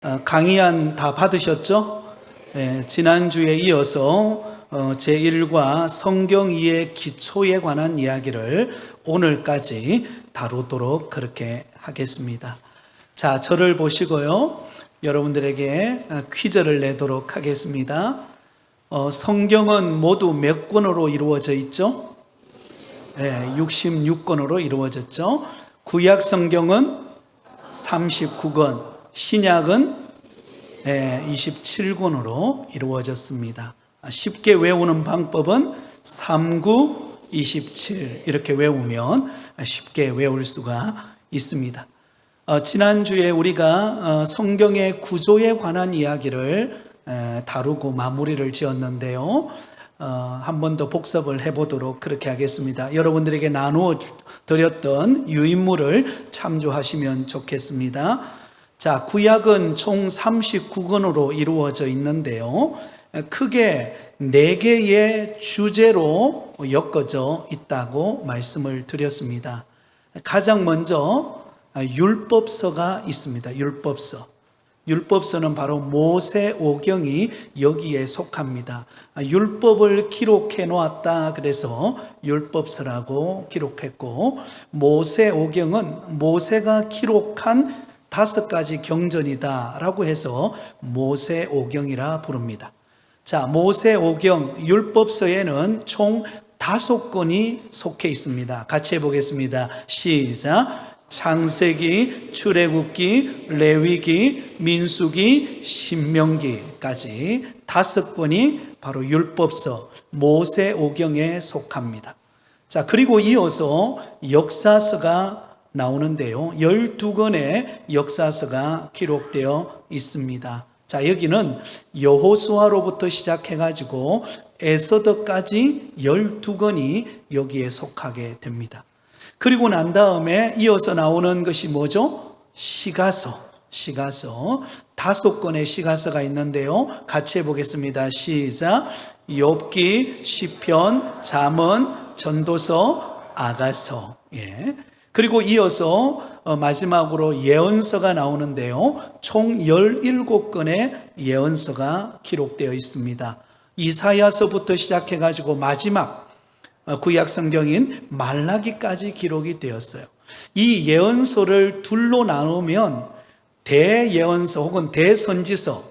강의안 다 받으셨죠? 지난주에 이어서 제1과 성경 이해 기초에 관한 이야기를 오늘까지 다루도록 그렇게 하겠습니다. 자, 저를 보시고요. 여러분들에게 퀴즈를 내도록 하겠습니다. 성경은 모두 몇 권으로 이루어져 있죠? 66권으로 이루어졌죠. 구약 성경은 39권, 신약은 27권으로 이루어졌습니다. 쉽게 외우는 방법은 39, 27 이렇게 외우면 쉽게 외울 수가 있습니다. 지난주에 우리가 성경의 구조에 관한 이야기를 다루고 마무리를 지었는데요. 한 번 더 복습을 해보도록 그렇게 하겠습니다. 여러분들에게 나누어 드렸던 유인물을 참조하시면 좋겠습니다. 자, 구약은 총 39권으로 이루어져 있는데요. 크게 4개의 주제로 엮어져 있다고 말씀을 드렸습니다. 가장 먼저 율법서가 있습니다. 율법서는 바로 모세오경이 여기에 속합니다. 율법을 기록해 놓았다 그래서 율법서라고 기록했고, 모세오경은 모세가 기록한 5가지 경전이다 라고 해서 모세오경이라 부릅니다. 자, 모세오경 율법서에는 총 5권이 속해 있습니다. 같이 해보겠습니다. 시작. 창세기, 출애굽기, 레위기, 민수기, 신명기까지 5권이 바로 율법서 모세오경에 속합니다. 자, 그리고 이어서 역사서가 나오는데요. 12권의 역사서가 기록되어 있습니다. 자, 여기는 여호수아로부터 시작해가지고 에스더까지 12권이 여기에 속하게 됩니다. 그리고 난 다음에 이어서 나오는 것이 뭐죠? 시가서 5권의 시가서가 있는데요. 같이 해보겠습니다. 시작. 욥기, 시편, 잠언, 전도서, 아가서. 그리고 이어서 마지막으로 예언서가 나오는데요. 총 17권의 예언서가 기록되어 있습니다. 이사야서부터 시작해가지고 마지막 구약 성경인 말라기까지 기록이 되었어요. 이 예언서를 둘로 나누면 대예언서 혹은 대선지서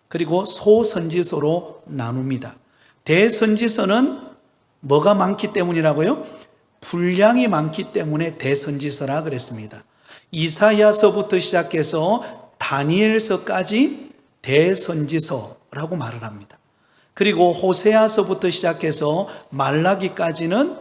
그리고 소선지서로 나눕니다. 대선지서는 뭐가 많기 때문이라고요? 분량이 많기 때문에 대선지서라 그랬습니다. 이사야서부터 시작해서 다니엘서까지 대선지서라고 말을 합니다. 그리고 호세아서부터 시작해서 말라기까지는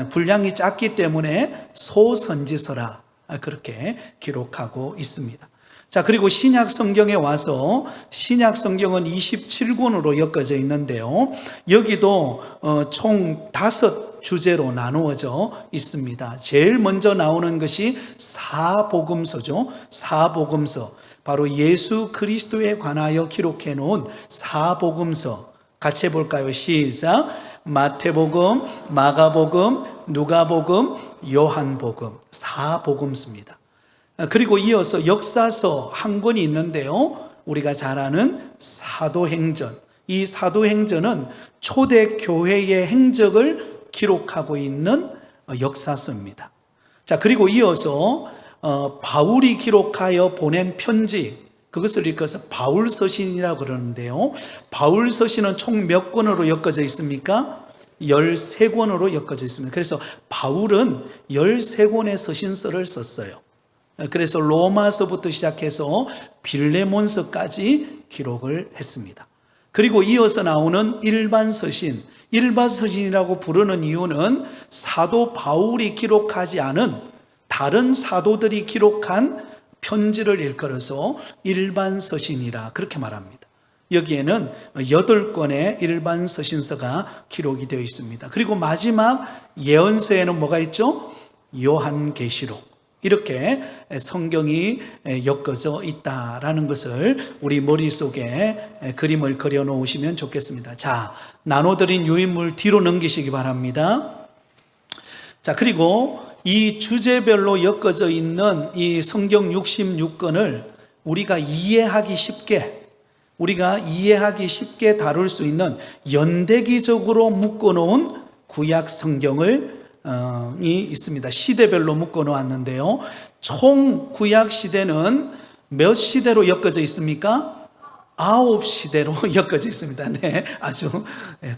분량이 작기 때문에 소선지서라 그렇게 기록하고 있습니다. 자, 그리고 신약 성경에 와서 신약 성경은 27권으로 엮어져 있는데요. 여기도 총 5주제로 나누어져 있습니다. 제일 먼저 나오는 것이 사복음서죠. 사복음서. 바로 예수 그리스도에 관하여 기록해 놓은 사복음서. 같이 해볼까요? 시작. 마태복음, 마가복음, 누가복음, 요한복음. 사복음서입니다. 그리고 이어서 역사서 한 권이 있는데요. 우리가 잘 아는 사도행전. 이 사도행전은 초대 교회의 행적을 기록하고 있는 역사서입니다. 자, 그리고 이어서 바울이 기록하여 보낸 편지, 그것을 읽어서 바울서신이라고 그러는데요. 바울서신은 총 몇 권으로 엮어져 있습니까? 13권으로 엮어져 있습니다. 그래서 바울은 13권의 서신서를 썼어요. 그래서 로마서부터 시작해서 빌레몬서까지 기록을 했습니다. 그리고 이어서 나오는 일반서신이라고 부르는 이유는 사도 바울이 기록하지 않은 다른 사도들이 기록한 편지를 일컬어서 일반서신이라 그렇게 말합니다. 여기에는 8권의 일반서신서가 기록이 되어 있습니다. 그리고 마지막 예언서에는 뭐가 있죠? 요한계시록. 이렇게 성경이 엮어져 있다라는 것을 우리 머릿속에 그림을 그려 놓으시면 좋겠습니다. 자, 나눠드린 유인물 뒤로 넘기시기 바랍니다. 자, 그리고 이 주제별로 엮어져 있는 이 성경 66권을 우리가 이해하기 쉽게 다룰 수 있는 연대기적으로 묶어놓은 구약 성경을 이 있습니다. 시대별로 묶어놓았는데요. 총 구약 시대는 몇 시대로 엮어져 있습니까? 9시대로 엮어져 있습니다. 네, 아주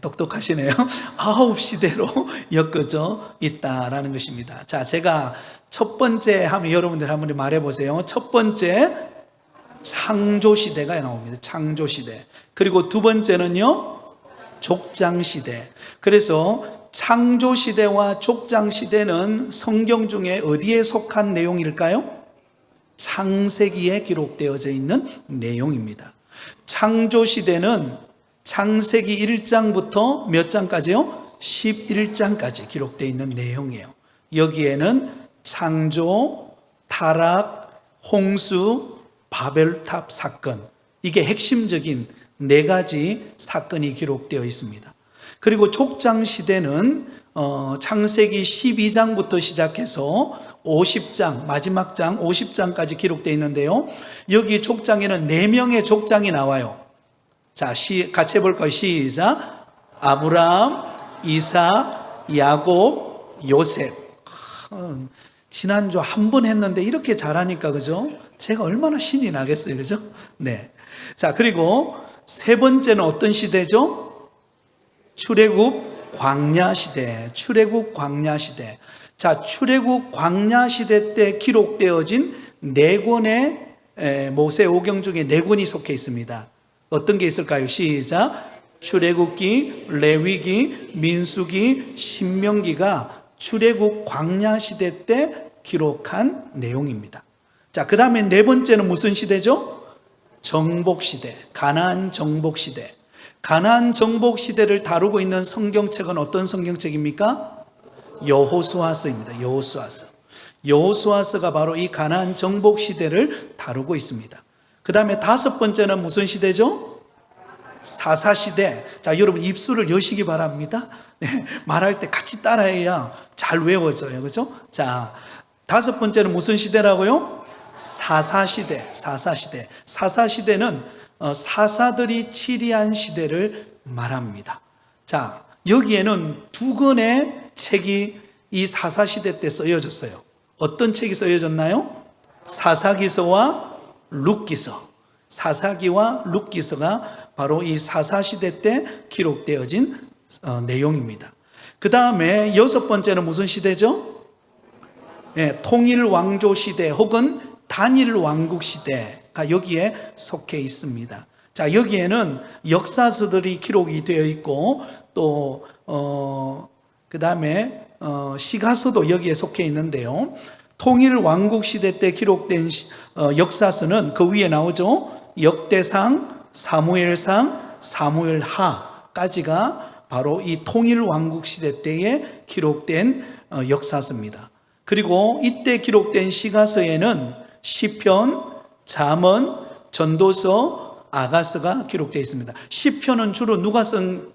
똑똑하시네요. 9시대로 엮어져 있다라는 것입니다. 자, 제가 첫 번째 하면 여러분들 한번 말해 보세요. 첫 번째 창조시대가 나옵니다. 창조시대. 그리고 두 번째는요, 족장시대. 그래서 창조시대와 족장시대는 성경 중에 어디에 속한 내용일까요? 창세기에 기록되어져 있는 내용입니다. 창조시대는 창세기 1장부터 몇 장까지요? 11장까지 기록되어 있는 내용이에요. 여기에는 창조, 타락, 홍수, 바벨탑 사건, 이게 핵심적인 4가지 사건이 기록되어 있습니다. 그리고 족장시대는 창세기 12장부터 시작해서 50장, 마지막 장 50장까지 기록되어 있는데요. 여기 족장에는 4명의 족장이 나와요. 자, 같이 해볼까요? 시작. 아브라함, 이삭, 야곱, 요셉. 지난주 한 번 했는데 이렇게 잘하니까, 그죠? 제가 얼마나 신이 나겠어요, 그죠? 네. 자, 그리고 세 번째는 어떤 시대죠? 출애굽 광야 시대. 출애굽 광야 시대. 자, 출애굽 광야 시대 때 기록되어진 4권의 모세오경 중에 4권이 속해 있습니다. 어떤 게 있을까요? 시작. 출애굽기, 레위기, 민수기, 신명기가 출애굽 광야 시대 때 기록한 내용입니다. 자, 그 다음에 4번째는 무슨 시대죠? 정복 시대, 가나안 정복 시대. 가나안 정복 시대를 다루고 있는 성경책은 어떤 성경책입니까? 여호수아서입니다. 여호수아서. 여호수아서가 바로 이 가나안 정복 시대를 다루고 있습니다. 그 다음에 5번째는 무슨 시대죠? 사사시대. 자, 여러분 입술을 여시기 바랍니다. 네, 말할 때 같이 따라해야 잘 외워져요. 그죠? 자, 5번째는 무슨 시대라고요? 사사시대. 사사시대. 사사시대는 사사들이 치리한 시대를 말합니다. 자, 여기에는 2권의 책이 이 사사시대 때 쓰여졌어요. 어떤 책이 쓰여졌나요? 사사기서와 룻기서. 사사기와 룻기서가 바로 이 사사시대 때 기록되어진 내용입니다. 그 다음에 6번째는 무슨 시대죠? 네, 통일왕조시대 혹은 단일왕국시대가 여기에 속해 있습니다. 자, 여기에는 역사서들이 기록이 되어 있고 또 그 다음에 시가서도 여기에 속해 있는데요. 통일왕국시대 때 기록된 역사서는 그 위에 나오죠. 역대상, 사무엘상, 사무엘하까지가 바로 이 통일왕국시대 때에 기록된 역사서입니다. 그리고 이때 기록된 시가서에는 시편, 잠언, 전도서, 아가서가 기록되어 있습니다. 시편은 주로 누가 쓴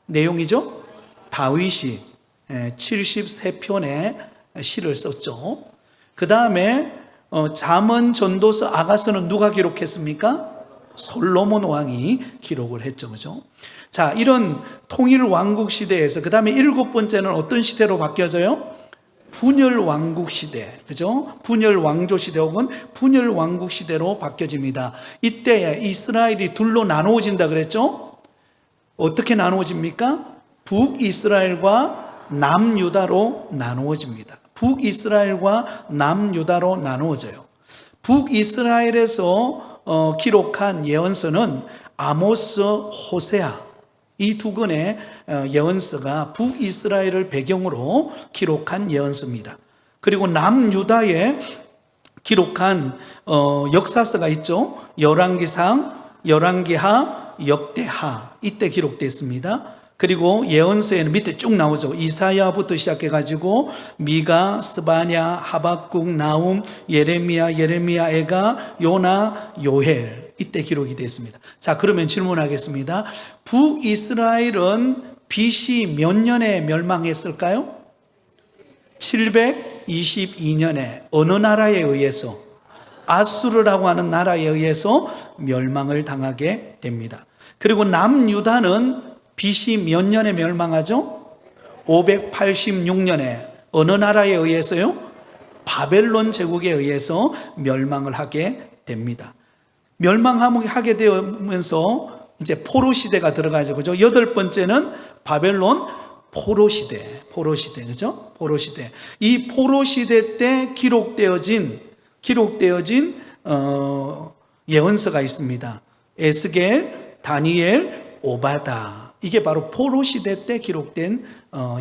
내용이죠? 다윗이 73편의 시를 썼죠. 그 다음에 잠언, 전도서, 아가서는 누가 기록했습니까? 솔로몬 왕이 기록을 했죠. 그죠? 자, 이런 통일왕국 시대에서 그 다음에 7번째는 어떤 시대로 바뀌어져요? 분열왕국 시대. 그죠? 분열왕조 시대 혹은 분열왕국 시대로 바뀌어집니다. 이때 이스라엘이 둘로 나누어진다 그랬죠? 어떻게 나누어집니까? 북이스라엘과 남유다로 나누어집니다. 북이스라엘과 남유다로 나누어져요. 북이스라엘에서 기록한 예언서는 아모스, 호세아, 이 2권의 예언서가 북이스라엘을 배경으로 기록한 예언서입니다. 그리고 남유다에 기록한 역사서가 있죠. 열왕기상, 열왕기하, 역대하, 이때 기록됐습니다. 그리고 예언서에는 밑에 쭉 나오죠. 이사야부터 시작해가지고 미가, 스바냐, 하박국, 나움, 예레미야, 에가, 요나, 요헬, 이때 기록이 됐습니다. 자, 그러면 질문하겠습니다. 북이스라엘은 BC 몇 년에 멸망했을까요? 722년에 어느 나라에 의해서? 아수르라고 하는 나라에 의해서 멸망을 당하게 됩니다. 그리고 남유다는 BC 몇 년에 멸망하죠? 586년에 어느 나라에 의해서요? 바벨론 제국에 의해서 멸망을 하게 됩니다. 멸망하게 되면서 이제 포로 시대가 들어가죠. 그죠? 여덟 번째는 바벨론 포로 시대, 그죠? 포로 시대. 이 포로 시대 때 기록되어진 예언서가 있습니다. 에스겔, 다니엘, 오바다. 이게 바로 포로 시대 때 기록된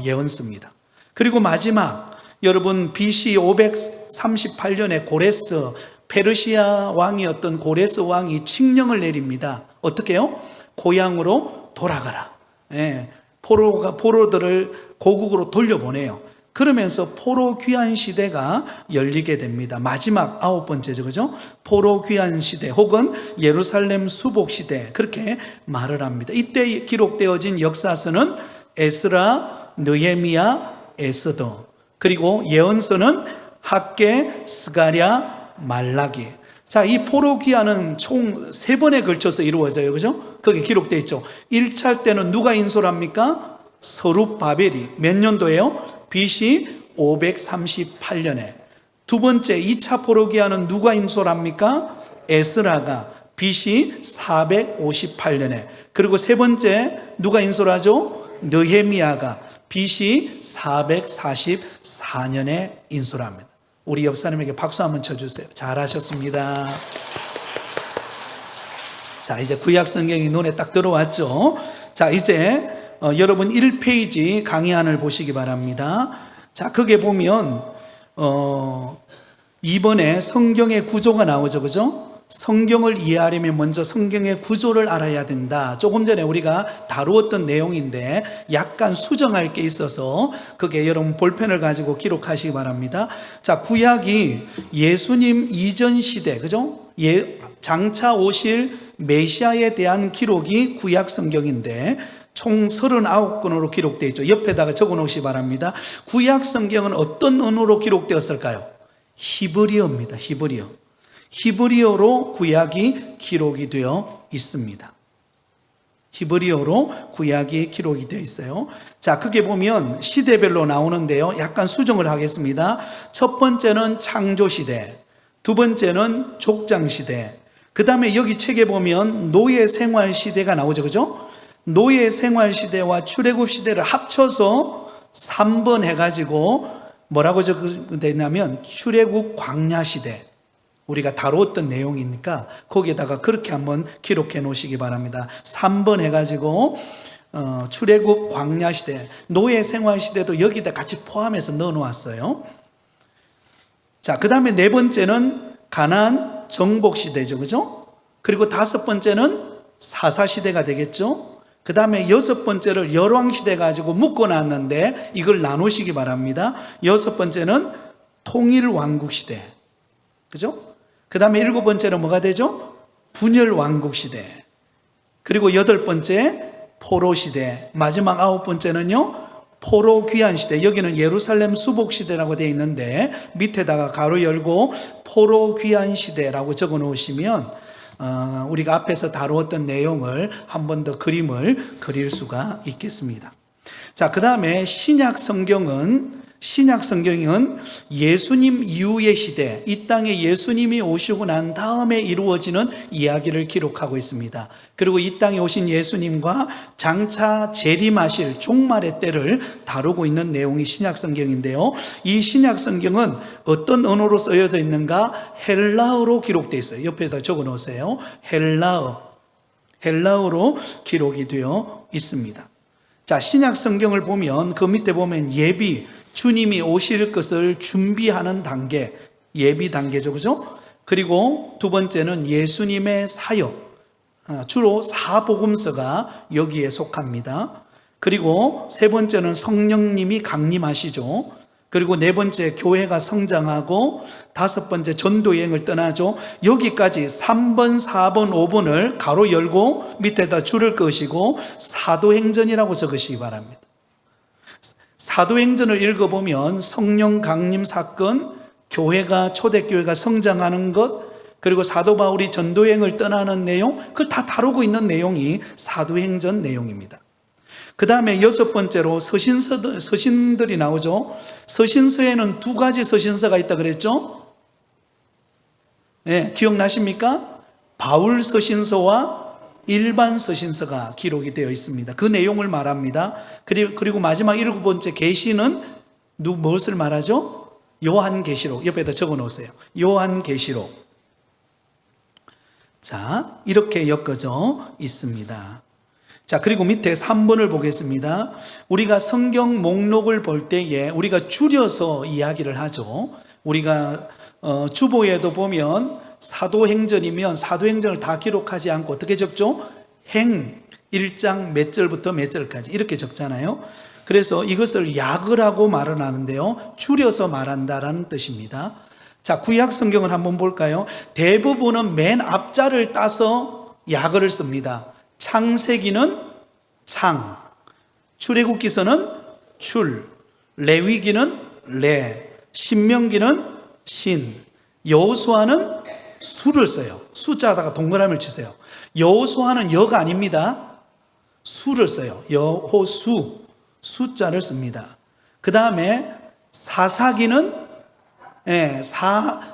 예언서입니다. 그리고 마지막, 여러분 BC 538년에 고레스, 페르시아 왕이었던 고레스 왕이 칙령을 내립니다. 어떻게 해요? 고향으로 돌아가라. 예, 포로들을 고국으로 돌려보내요. 그러면서 포로 귀환 시대가 열리게 됩니다. 마지막 아홉 번째죠, 그죠? 포로 귀환 시대 혹은 예루살렘 수복 시대, 그렇게 말을 합니다. 이때 기록되어진 역사서는 에스라, 느헤미야, 에스더, 그리고 예언서는 학개, 스가랴, 말라기. 자, 이 포로 귀환은 총 3번에 걸쳐서 이루어져요. 그죠? 거기 기록되어 있죠. 1차 때는 누가 인솔 합니까? 서룹바벨이. 몇 년도예요? BC 538년에. 두 번째 2차 포로 귀환은 누가 인솔합니까? 에스라가 BC 458년에. 그리고 세 번째 누가 인솔하죠? 느헤미야가 BC 444년에 인솔합니다. 우리 옆 사람에게 박수 한번 쳐주세요. 잘하셨습니다. 자, 이제 구약 성경이 눈에 딱 들어왔죠. 자, 이제 여러분 1페이지 강의안을 보시기 바랍니다. 자, 거기에 보면 이번에 성경의 구조가 나오죠, 그죠? 성경을 이해하려면 먼저 성경의 구조를 알아야 된다. 조금 전에 우리가 다루었던 내용인데 약간 수정할 게 있어서 그게 여러분 볼펜을 가지고 기록하시기 바랍니다. 자, 구약이 예수님 이전 시대, 그죠? 장차 오실 메시아에 대한 기록이 구약 성경인데 총 39권으로 기록되어 있죠. 옆에다가 적어 놓으시기 바랍니다. 구약 성경은 어떤 언어로 기록되었을까요? 히브리어입니다. 히브리어로 구약이 기록이 되어 있습니다. 히브리어로 구약이 기록이 되어 있어요. 자, 그게 보면 시대별로 나오는데요. 약간 수정을 하겠습니다. 첫 번째는 창조시대, 두 번째는 족장시대, 그 다음에 여기 책에 보면 노예 생활 시대가 나오죠. 그죠? 노예 생활 시대와 출애굽 시대를 합쳐서 3번 해가지고 뭐라고 적어져 있냐면 출애굽 광야 시대. 우리가 다루었던 내용이니까 거기에다가 그렇게 한번 기록해 놓으시기 바랍니다. 3번 해가지고 출애굽 광야 시대, 노예 생활 시대도 여기다 같이 포함해서 넣어 놓았어요. 자, 그 다음에 네 번째는 가나안 정복 시대죠, 그죠? 그리고 다섯 번째는 사사 시대가 되겠죠. 그 다음에 여섯 번째를 열왕 시대 가지고 묶어 놨는데 이걸 나누시기 바랍니다. 여섯 번째는 통일 왕국 시대, 그죠? 그 다음에 일곱 번째는 뭐가 되죠? 분열 왕국 시대. 그리고 여덟 번째 포로 시대. 마지막 아홉 번째는요, 포로 귀환 시대. 여기는 예루살렘 수복 시대라고 되어 있는데 밑에다가 가로 열고 포로 귀환 시대라고 적어 놓으시면 우리가 앞에서 다루었던 내용을 한 번 더 그림을 그릴 수가 있겠습니다. 자, 그 다음에 신약 성경은 예수님 이후의 시대, 이 땅에 예수님이 오시고 난 다음에 이루어지는 이야기를 기록하고 있습니다. 그리고 이 땅에 오신 예수님과 장차 재림하실 종말의 때를 다루고 있는 내용이 신약 성경인데요. 이 신약 성경은 어떤 언어로 쓰여져 있는가? 헬라어로 기록되어 있어요. 옆에다 적어 놓으세요. 헬라어로 기록이 되어 있습니다. 자, 신약 성경을 보면 그 밑에 보면 예비, 주님이 오실 것을 준비하는 단계, 예비 단계죠, 그죠? 그리고 두 번째는 예수님의 사역, 주로 사복음서가 여기에 속합니다. 그리고 세 번째는 성령님이 강림하시죠. 그리고 네 번째 교회가 성장하고 다섯 번째 전도여행을 떠나죠. 여기까지 3번, 4번, 5번을 가로 열고 밑에다 줄을 그으시고 사도행전이라고 적으시기 바랍니다. 사도행전을 읽어보면 성령 강림 사건, 교회가 초대교회가 성장하는 것, 그리고 사도 바울이 전도여행을 떠나는 내용, 그걸 다 다루고 있는 내용이 사도행전 내용입니다. 그 다음에 6번째로 서신들이 나오죠. 서신서에는 2가지 서신서가 있다 그랬죠. 네, 기억나십니까? 바울 서신서와 일반 서신서가 기록이 되어 있습니다. 그 내용을 말합니다. 그리고 마지막 7번째 계시는 무엇을 말하죠? 요한계시록. 옆에다 적어 놓으세요. 요한계시록. 자, 이렇게 엮어져 있습니다. 자, 그리고 밑에 3번을 보겠습니다. 우리가 성경 목록을 볼 때에 우리가 줄여서 이야기를 하죠. 우리가 주보에도 보면 사도행전이면 사도행전을 다 기록하지 않고 어떻게 적죠? 행 1장 몇 절부터 몇 절까지 이렇게 적잖아요. 그래서 이것을 약을하고 말은 하는데요, 줄여서 말한다라는 뜻입니다. 자, 구약 성경을 한번 볼까요? 대부분은 맨 앞자를 따서 약을을 씁니다. 창세기는 창, 출애굽기서는 출, 레위기는 레, 신명기는 신, 여호수아는 수를 써요. 숫자에다가 동그라미를 치세요. 여호수아는 여가 아닙니다. 수를 써요. 여호수, 숫자를 씁니다. 그 다음에 사사기는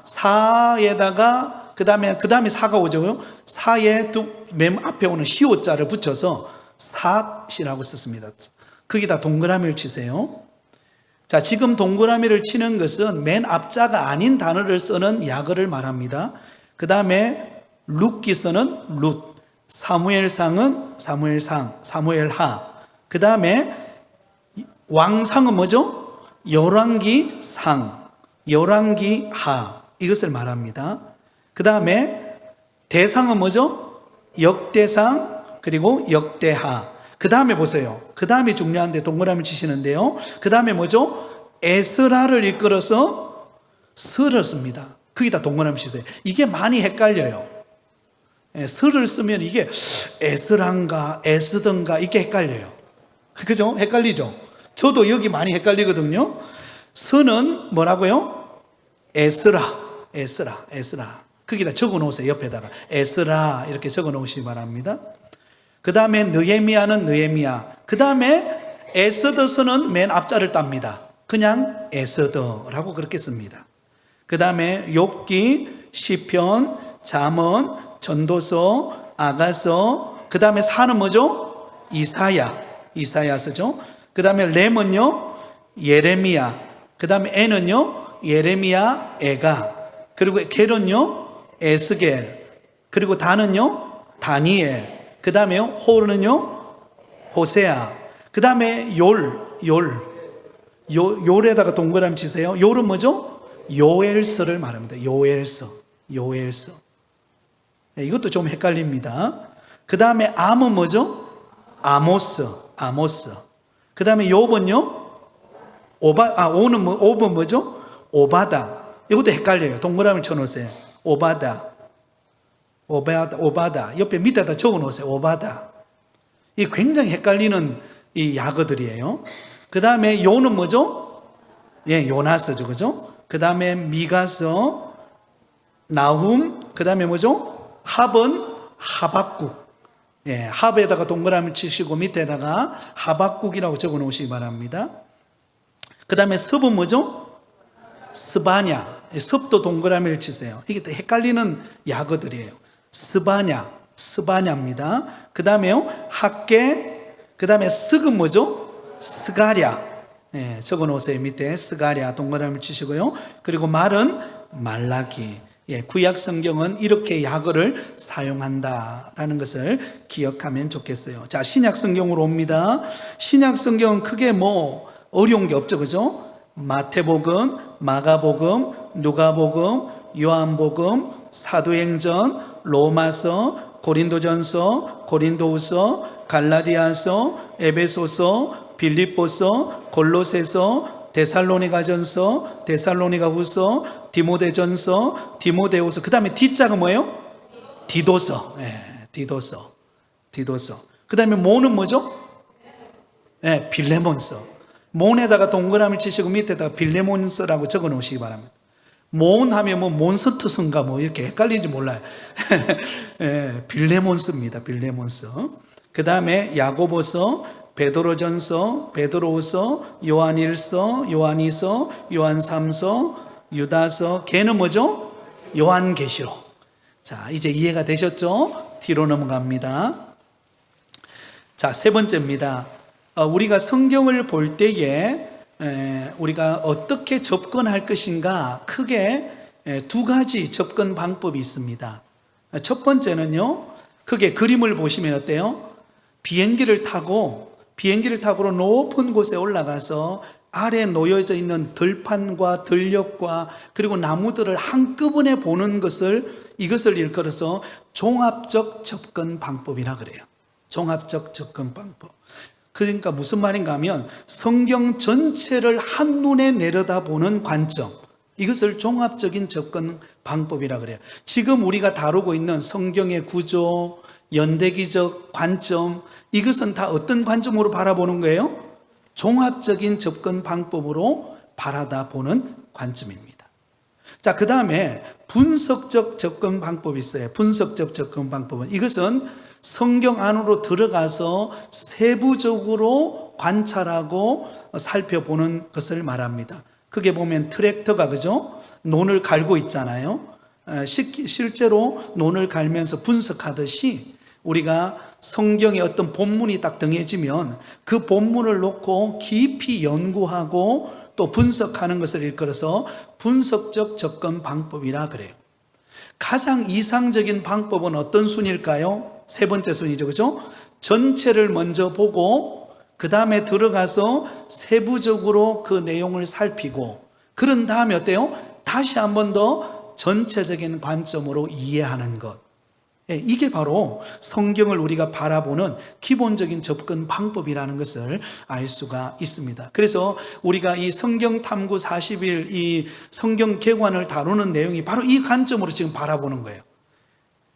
사에다가 그 다음에 사가 오죠. 사에 맨 앞에 오는 시오자를 붙여서 삿이라고 썼습니다. 거기다 동그라미를 치세요. 자, 지금 동그라미를 치는 것은 맨 앞자가 아닌 단어를 쓰는 약어를 말합니다. 그 다음에 룻기서는 룻, 사무엘상은 사무엘상, 사무엘하. 그 다음에 왕상은 뭐죠? 열왕기상, 열왕기하. 이것을 말합니다. 그 다음에 대상은 뭐죠? 역대상, 그리고 역대하. 그 다음에 보세요. 그 다음에 중요한데 동그라미 치시는데요. 그 다음에 뭐죠? 에스라를 이끌어서 설을 씁니다. 거기다 동그라미 치세요. 이게 많이 헷갈려요. 설을 쓰면 이게 에스란가 에스던가 이게 헷갈려요. 그죠? 헷갈리죠? 저도 여기 많이 헷갈리거든요. 서는 뭐라고요? 에스라. 거기다 적어 놓으세요. 옆에다가 에스라 이렇게 적어 놓으시기 바랍니다. 그 다음에 느헤미야는 느헤미야. 그 다음에 에스더서는 맨 앞자를 땁니다. 그냥 에스더라고 그렇게 씁니다. 그 다음에 욥기, 시편, 잠언, 전도서, 아가서. 그 다음에 사는 뭐죠? 이사야서죠. 그 다음에 렘은요 예레미야. 그 다음에 에는요 예레미야, 에가. 그리고 겔은요 에스겔. 그리고 다는요 다니엘. 그 다음에 호는요 호세아. 그 다음에 요에다가 동그라미 치세요. 요는 뭐죠? 요엘서를 말합니다. 요엘서. 네, 이것도 좀 헷갈립니다. 그 다음에 암은 뭐죠? 아모스. 그 다음에 욥은요 옵은 뭐죠? 오바다. 이것도 헷갈려요. 동그라미 쳐놓으세요. 오바다. 옆에 밑에다 적어 놓으세요. 오바다. 이 굉장히 헷갈리는 이 약어들이에요. 그 다음에 요는 뭐죠? 요나서죠. 그죠? 그 다음에 미가서, 나훔, 그 다음에 뭐죠? 합은 하박국. 합에다가 동그라미 치시고 밑에다가 하박국이라고 적어 놓으시기 바랍니다. 그 다음에 섭은 뭐죠? 스바냐. 섭도 동그라미를 치세요. 이게 또 헷갈리는 약어들이에요. 스바냐입니다. 그 다음에요 학계. 그 다음에 쓱은 뭐죠? 스가랴. 적어 놓으세요. 밑에 스가랴 동그라미 치시고요. 그리고 말은 말라기. 구약 성경은 이렇게 약어를 사용한다라는 것을 기억하면 좋겠어요. 자, 신약 성경으로 옵니다. 신약 성경은 크게 어려운 게 없죠. 그죠? 마태복음, 마가복음, 누가복음, 요한복음, 사도행전, 로마서, 고린도전서, 고린도후서, 갈라디아서, 에베소서, 빌립보서, 골로새서, 데살로니가전서, 데살로니가후서, 디모데전서, 디모데후서. 그 다음에 D자가 뭐예요? 디도서. 디도서. 그 다음에 모는 뭐죠? 빌레몬서. 몬에다가 동그라미 치시고 밑에다가 빌레몬서라고 적어 놓으시기 바랍니다. 몬 하면 뭐 몬스터인가 뭐 이렇게 헷갈리지 몰라요. 예, 빌레몬스입니다. 빌레몬스. 그 다음에 야고보서, 베드로전서, 베드로후서, 요한일서, 요한이서, 요한삼서, 유다서, 걔는 뭐죠? 요한계시록. 자, 이제 이해가 되셨죠? 뒤로 넘어갑니다. 자, 세 번째입니다. 우리가 성경을 볼 때에 우리가 어떻게 접근할 것인가, 크게 두 가지 접근 방법이 있습니다. 첫 번째는요, 크게 그림을 보시면 어때요? 비행기를 타고 높은 곳에 올라가서 아래 놓여져 있는 들판과 들녘과 그리고 나무들을 한꺼번에 보는 이것을 일컬어서 종합적 접근 방법이라 그래요. 종합적 접근 방법. 그러니까 무슨 말인가 하면 성경 전체를 한눈에 내려다보는 관점, 이것을 종합적인 접근 방법이라 그래요. 지금 우리가 다루고 있는 성경의 구조, 연대기적 관점, 이것은 다 어떤 관점으로 바라보는 거예요? 종합적인 접근 방법으로 바라다보는 관점입니다. 자, 그 다음에 분석적 접근 방법이 있어요. 분석적 접근 방법은, 이것은 성경 안으로 들어가서 세부적으로 관찰하고 살펴보는 것을 말합니다. 그게 보면 트랙터가, 그죠? 논을 갈고 있잖아요. 실제로 논을 갈면서 분석하듯이 우리가 성경에 어떤 본문이 딱 정해지면 그 본문을 놓고 깊이 연구하고 또 분석하는 것을 일컬어서 분석적 접근 방법이라 그래요. 가장 이상적인 방법은 어떤 순일까요? 세 번째 순이죠, 그죠? 전체를 먼저 보고 그 다음에 들어가서 세부적으로 그 내용을 살피고, 그런 다음에 어때요? 다시 한 번 더 전체적인 관점으로 이해하는 것. 이게 바로 성경을 우리가 바라보는 기본적인 접근 방법이라는 것을 알 수가 있습니다. 그래서 우리가 이 성경 탐구 40일 이 성경 개관을 다루는 내용이 바로 이 관점으로 지금 바라보는 거예요.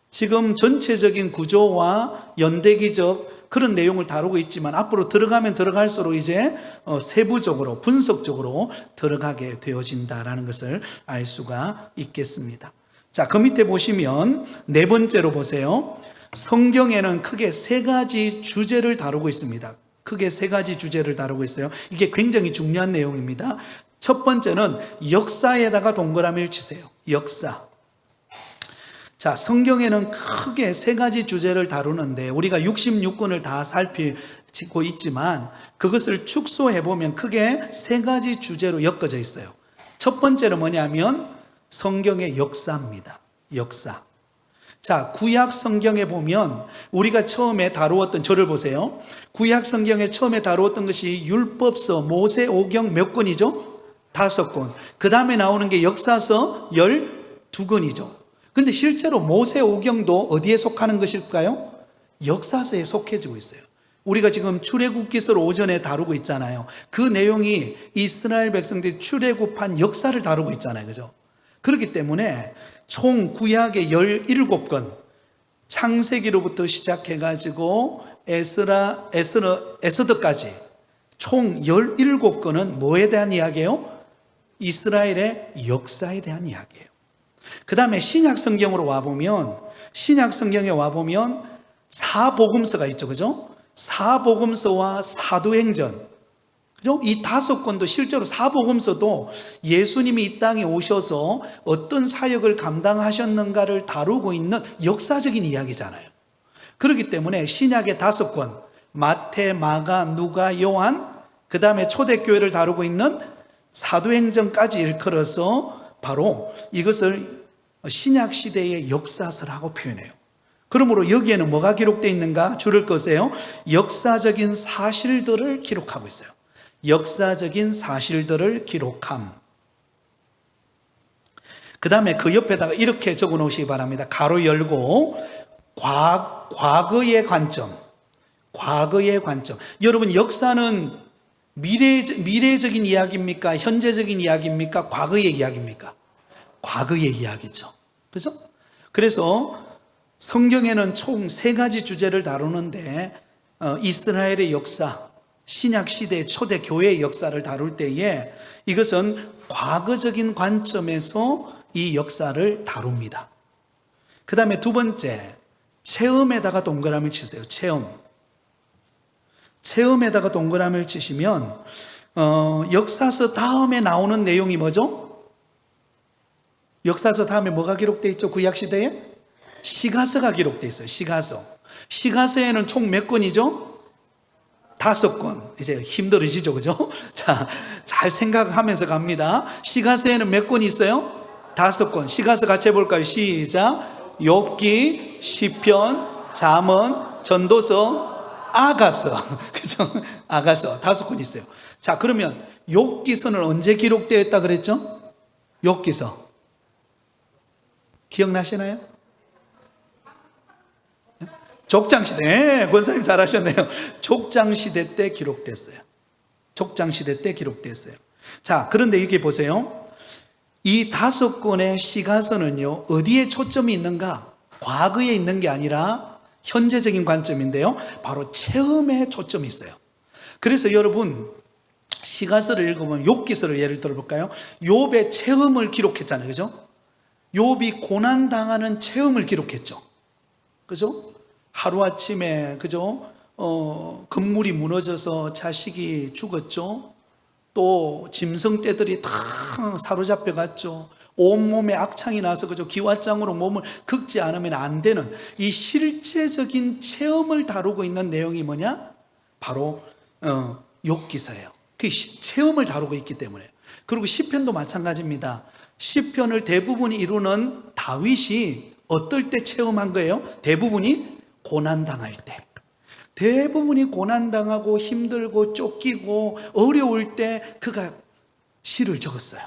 지금 전체적인 구조와 연대기적 그런 내용을 다루고 있지만 앞으로 들어가면 들어갈수록 이제 세부적으로 분석적으로 들어가게 되어진다는 것을 알 수가 있겠습니다. 자, 그 밑에 보시면 네 번째로 보세요. 성경에는 크게 세 가지 주제를 다루고 있습니다. 크게 세 가지 주제를 다루고 있어요. 이게 굉장히 중요한 내용입니다. 첫 번째는 역사에다가 동그라미를 치세요. 역사. 자, 성경에는 크게 세 가지 주제를 다루는데 우리가 66권을 다 살피고 있지만 그것을 축소해보면 크게 세 가지 주제로 엮어져 있어요. 첫 번째는 뭐냐면 성경의 역사입니다. 역사. 자, 구약 성경에 보면 우리가 처음에 다루었던, 저를 보세요. 구약 성경에 처음에 다루었던 것이 율법서, 모세오경 몇 권이죠? 5권. 그 다음에 나오는 게 역사서 12권이죠. 근데 실제로 모세오경도 어디에 속하는 것일까요? 역사서에 속해지고 있어요. 우리가 지금 출애굽기서를 오전에 다루고 있잖아요. 그 내용이 이스라엘 백성들이 출애굽한 역사를 다루고 있잖아요. 그죠? 그렇기 때문에 총 구약의 17권, 창세기로부터 시작해가지고 에스더까지 총 17권은 뭐에 대한 이야기예요? 이스라엘의 역사에 대한 이야기예요. 그 다음에 신약 성경으로 와보면, 신약 성경에 와보면 사복음서가 있죠. 그죠? 사복음서와 사도행전, 그죠? 이 5권도 실제로 사복음서도 예수님이 이 땅에 오셔서 어떤 사역을 감당하셨는가를 다루고 있는 역사적인 이야기잖아요. 그렇기 때문에 신약의 5권, 마태, 마가, 누가, 요한, 그 다음에 초대교회를 다루고 있는 사도행전까지 일컬어서 바로 이것을 신약시대의 역사서라고 표현해요. 그러므로 여기에는 뭐가 기록되어 있는가? 줄을 거세요. 역사적인 사실들을 기록하고 있어요. 역사적인 사실들을 기록함. 그 다음에 그 옆에다가 이렇게 적어 놓으시기 바랍니다. 가로 열고 과거의 관점. 과거의 관점. 여러분, 역사는 미래적인 이야기입니까? 현재적인 이야기입니까? 과거의 이야기입니까? 과거의 이야기죠. 그죠? 그래서 성경에는 총 3가지 주제를 다루는데 이스라엘의 역사, 신약시대 초대교회의 역사를 다룰 때에 이것은 과거적인 관점에서 이 역사를 다룹니다. 그 다음에 두 번째, 체험에다가 동그라미를 치세요. 체험에다가 동그라미를 치시면 역사서 다음에 나오는 내용이 뭐죠? 역사서 다음에 뭐가 기록되어 있죠? 구약시대에? 시가서가 기록되어 있어요. 시가서에는 총 몇 권이죠? 5권. 이제 힘들어지죠, 그죠? 자, 잘 생각하면서 갑니다. 시가서에는 몇 권이 있어요? 5권. 시가서 같이 해볼까요? 시작. 욥기, 시편, 잠언, 전도서, 아가서. 그죠? 아가서 5권 있어요. 자, 그러면 욥기서는 언제 기록되어 있다 그랬죠? 욥기서. 기억나시나요? 족장시대. 네, 권사님 잘하셨네요. 족장시대 때 기록됐어요. 족장시대 때 기록됐어요. 자, 그런데 이게 보세요. 이 5권의 시가서는요, 어디에 초점이 있는가? 과거에 있는 게 아니라 현재적인 관점인데요, 바로 체험에 초점이 있어요. 그래서 여러분, 시가서를 읽어보면 욥기서를 예를 들어볼까요? 욥의 체험을 기록했잖아요. 그죠? 욥이 고난당하는 체험을 기록했죠. 그죠? 하루아침에, 그죠? 건물이 무너져서 자식이 죽었죠. 또 짐승떼들이 다 사로잡혀 갔죠. 온몸에 악창이 나서, 그죠? 기왓장으로 몸을 긁지 않으면 안 되는 이 실제적인 체험을 다루고 있는 내용이 뭐냐? 바로 욥기서예요. 그 체험을 다루고 있기 때문에. 그리고 시편도 마찬가지입니다. 시편을 대부분 이루는 다윗이 어떨 때 체험한 거예요? 대부분이 고난당할 때. 대부분이 고난당하고 힘들고 쫓기고 어려울 때 그가 시를 적었어요.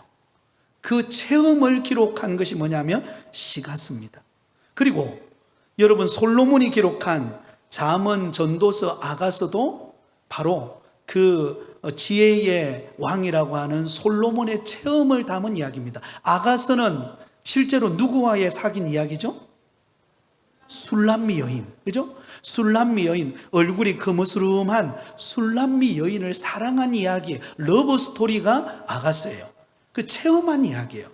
그 체험을 기록한 것이 뭐냐면 시가서입니다. 그리고 여러분, 솔로몬이 기록한 잠언, 전도서, 아가서도 바로 그 지혜의 왕이라고 하는 솔로몬의 체험을 담은 이야기입니다. 아가서는 실제로 누구와의 사귄 이야기죠? 술람미 여인, 그죠? 술람미 여인, 얼굴이 거무스름한 술람미 여인을 사랑한 이야기, 러브 스토리가 아가서예요. 그 체험한 이야기예요.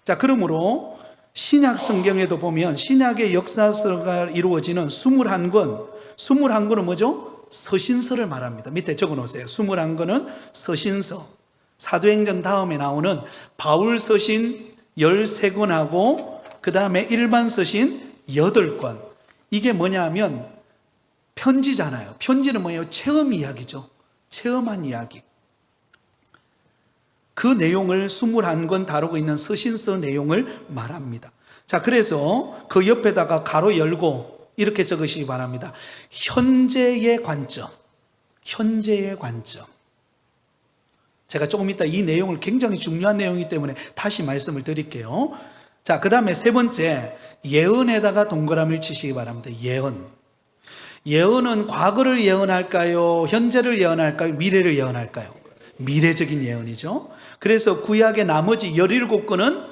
자, 그러므로 신약 성경에도 보면 신약의 역사서가 이루어지는 21권, 21권은 뭐죠? 서신서를 말합니다. 밑에 적어 놓으세요. 21권은 서신서. 사도행전 다음에 나오는 바울 서신 13권하고 그 다음에 일반 서신 8권. 이게 뭐냐면 편지잖아요. 편지는 뭐예요? 체험 이야기죠. 체험한 이야기. 그 내용을 21권 다루고 있는 서신서 내용을 말합니다. 자, 그래서 그 옆에다가 가로 열고 이렇게 적으시기 바랍니다. 현재의 관점. 현재의 관점. 제가 조금 이따 이 내용을 굉장히 중요한 내용이기 때문에 다시 말씀을 드릴게요. 자, 그 다음에 세 번째, 예언에다가 동그라미를 치시기 바랍니다. 예언. 예언은 과거를 예언할까요? 현재를 예언할까요? 미래를 예언할까요? 미래적인 예언이죠. 그래서 구약의 나머지 17권은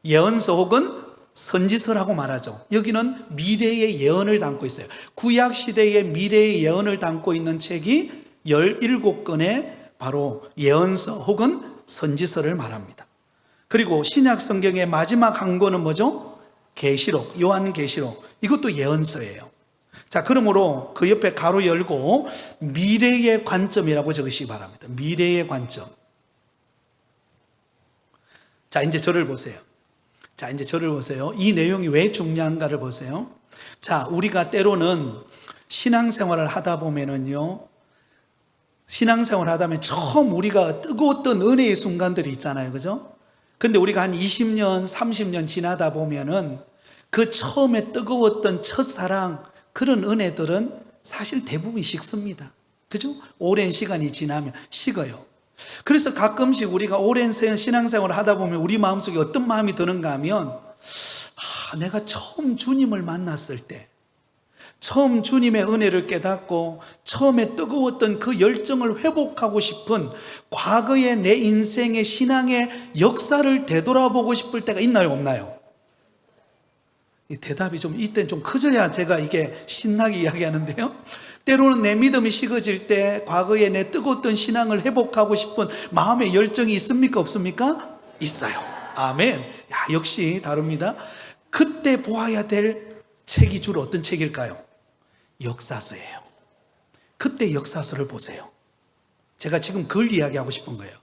예언서 혹은 선지서라고 말하죠. 여기는 미래의 예언을 담고 있어요. 구약 시대의 미래의 예언을 담고 있는 책이 17권의 바로 예언서 혹은 선지서를 말합니다. 그리고 신약 성경의 마지막 한 권은 뭐죠? 계시록, 요한계시록. 이것도 예언서예요. 자, 그러므로 그 옆에 가로 열고 미래의 관점이라고 적으시기 바랍니다. 미래의 관점. 자, 이제 저를 보세요. 자, 이제 저를 보세요. 이 내용이 왜 중요한가를 보세요. 자, 우리가 때로는 신앙생활을 하다 보면은요, 신앙생활을 하다 보면 처음 우리가 뜨거웠던 은혜의 순간들이 있잖아요. 그죠? 근데 우리가 한 20년, 30년 지나다 보면은 그 처음에 뜨거웠던 첫사랑, 그런 은혜들은 사실 대부분 식습니다. 그죠? 오랜 시간이 지나면 식어요. 그래서 가끔씩 우리가 오랜 신앙생활을 하다 보면 우리 마음속에 어떤 마음이 드는가 하면, 내가 처음 주님을 만났을 때, 처음 주님의 은혜를 깨닫고 처음에 뜨거웠던 그 열정을 회복하고 싶은 과거의 내 인생의 신앙의 역사를 되돌아보고 싶을 때가 있나요, 없나요? 이 대답이 좀 이때는 좀 커져야 제가 이게 신나게 이야기하는데요. 때로는 내 믿음이 식어질 때 과거에 내 뜨거웠던 신앙을 회복하고 싶은 마음의 열정이 있습니까? 없습니까? 있어요. 아멘. 야, 역시 다릅니다. 그때 보아야 될 책이 주로 어떤 책일까요? 역사서예요. 그때 역사서를 보세요. 제가 지금 그걸 이야기하고 싶은 거예요.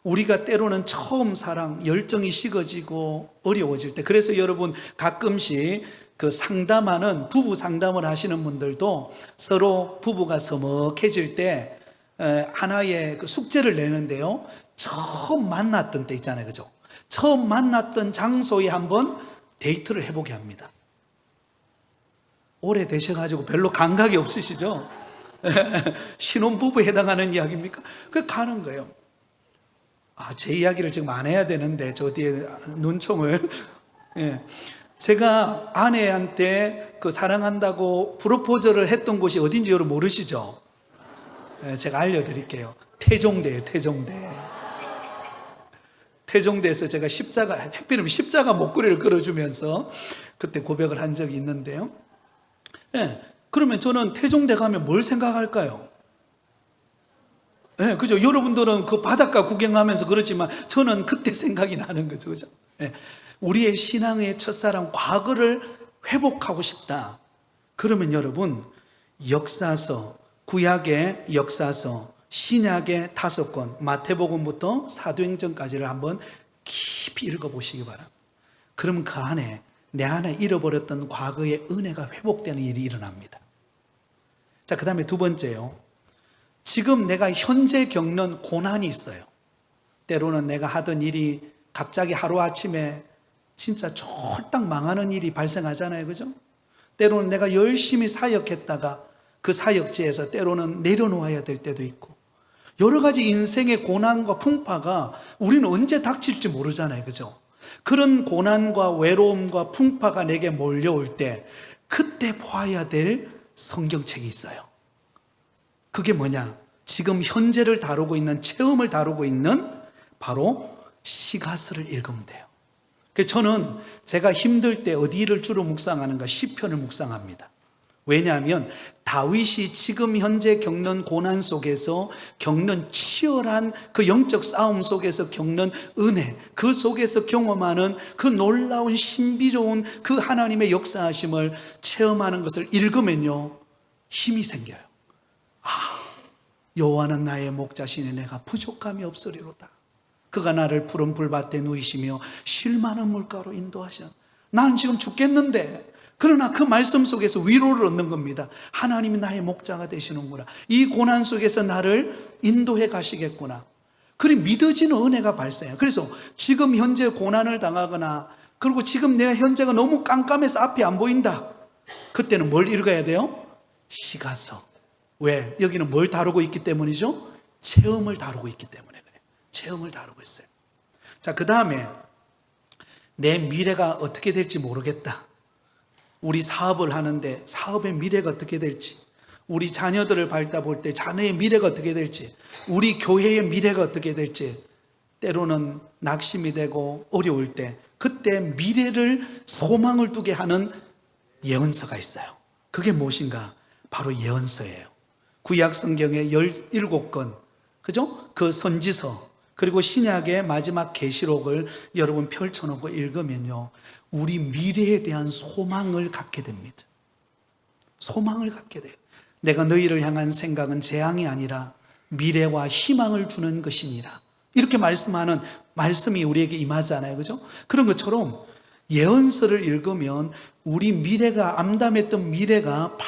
우리가 때로는 처음 사랑, 열정이 식어지고 어려워질 때, 그래서 여러분 가끔씩 그 상담하는, 부부 상담을 하시는 분들도 서로 부부가 서먹해질 때 하나의 그 숙제를 내는데요, 처음 만났던 때 있잖아요, 그죠? 처음 만났던 장소에 한번 데이트를 해보게 합니다. 오래 되셔가지고 별로 감각이 없으시죠? 신혼부부에 해당하는 이야기입니까? 그 가는 거예요. 아, 제 이야기를 지금 안 해야 되는데 저 뒤에 눈총을. 예. 제가 아내한테 그 사랑한다고 프로포즈를 했던 곳이 어딘지 여러분 모르시죠? 예, 제가 알려드릴게요. 태종대예요, 태종대. 태종대에서 제가 십자가, 하필이면 십자가 목걸이를 끌어주면서 그때 고백을 한 적이 있는데요. 예, 그러면 저는 태종대 가면 뭘 생각할까요? 예, 그죠? 여러분들은 그 바닷가 구경하면서 그렇지만 저는 그때 생각이 나는 거죠, 그죠? 예, 우리의 신앙의 첫사랑, 과거를 회복하고 싶다. 그러면 여러분, 역사서, 구약의 역사서, 신약의 5권, 마태복음부터 사도행전까지를 한번 깊이 읽어보시기 바랍니다. 그럼 그 안에 내 안에 잃어버렸던 과거의 은혜가 회복되는 일이 일어납니다. 자, 그 다음에 두 번째요. 지금 내가 현재 겪는 고난이 있어요. 때로는 내가 하던 일이 갑자기 하루아침에 진짜 쫄딱 망하는 일이 발생하잖아요, 그죠? 때로는 내가 열심히 사역했다가 그 사역지에서 때로는 내려놓아야 될 때도 있고, 여러 가지 인생의 고난과 풍파가 우리는 언제 닥칠지 모르잖아요, 그죠? 그런 고난과 외로움과 풍파가 내게 몰려올 때 그때 보아야 될 성경책이 있어요. 그게 뭐냐? 지금 현재를 다루고 있는, 체험을 다루고 있는 바로 시가서를 읽으면 돼요. 그래서 저는 제가 힘들 때 어디를 주로 묵상하는가? 시편을 묵상합니다. 왜냐하면 다윗이 지금 현재 겪는 고난 속에서 겪는 치열한 그 영적 싸움 속에서 겪는 은혜, 그 속에서 경험하는 그 놀라운 신비로운 그 하나님의 역사하심을 체험하는 것을 읽으면요, 힘이 생겨요. 아, 여호와는 나의 목자시니 내가 부족함이 없으리로다. 그가 나를 푸른 불밭에 누이시며 쉴 만한 물가로 인도하시는, 나는 지금 죽겠는데 그러나 그 말씀 속에서 위로를 얻는 겁니다. 하나님이 나의 목자가 되시는구나. 이 고난 속에서 나를 인도해 가시겠구나. 그리 믿어지는 은혜가 발생해요. 그래서 지금 현재 고난을 당하거나, 그리고 지금 내가 현재가 너무 깜깜해서 앞이 안 보인다. 그때는 뭘 읽어야 돼요? 시가서. 왜? 여기는 뭘 다루고 있기 때문이죠? 체험을 다루고 있기 때문에 그래요. 체험을 다루고 있어요. 자, 그 다음에 내 미래가 어떻게 될지 모르겠다. 우리 사업을 하는데 사업의 미래가 어떻게 될지, 우리 자녀들을 밟다 때 자녀의 미래가 어떻게 될지, 우리 교회의 미래가 어떻게 될지 때로는 낙심이 되고 어려울 때, 그때 미래를 소망을 두게 하는 예언서가 있어요. 그게 무엇인가? 바로 예언서예요. 구약 성경의 17권, 그죠? 그 선지서, 그리고 신약의 마지막 계시록을 여러분 펼쳐놓고 읽으면요, 우리 미래에 대한 소망을 갖게 됩니다. 소망을 갖게 돼요. 내가 너희를 향한 생각은 재앙이 아니라 미래와 희망을 주는 것이니라. 이렇게 말씀하는 말씀이 우리에게 임하잖아요, 그죠? 그런 것처럼 예언서를 읽으면 우리 미래가, 암담했던 미래가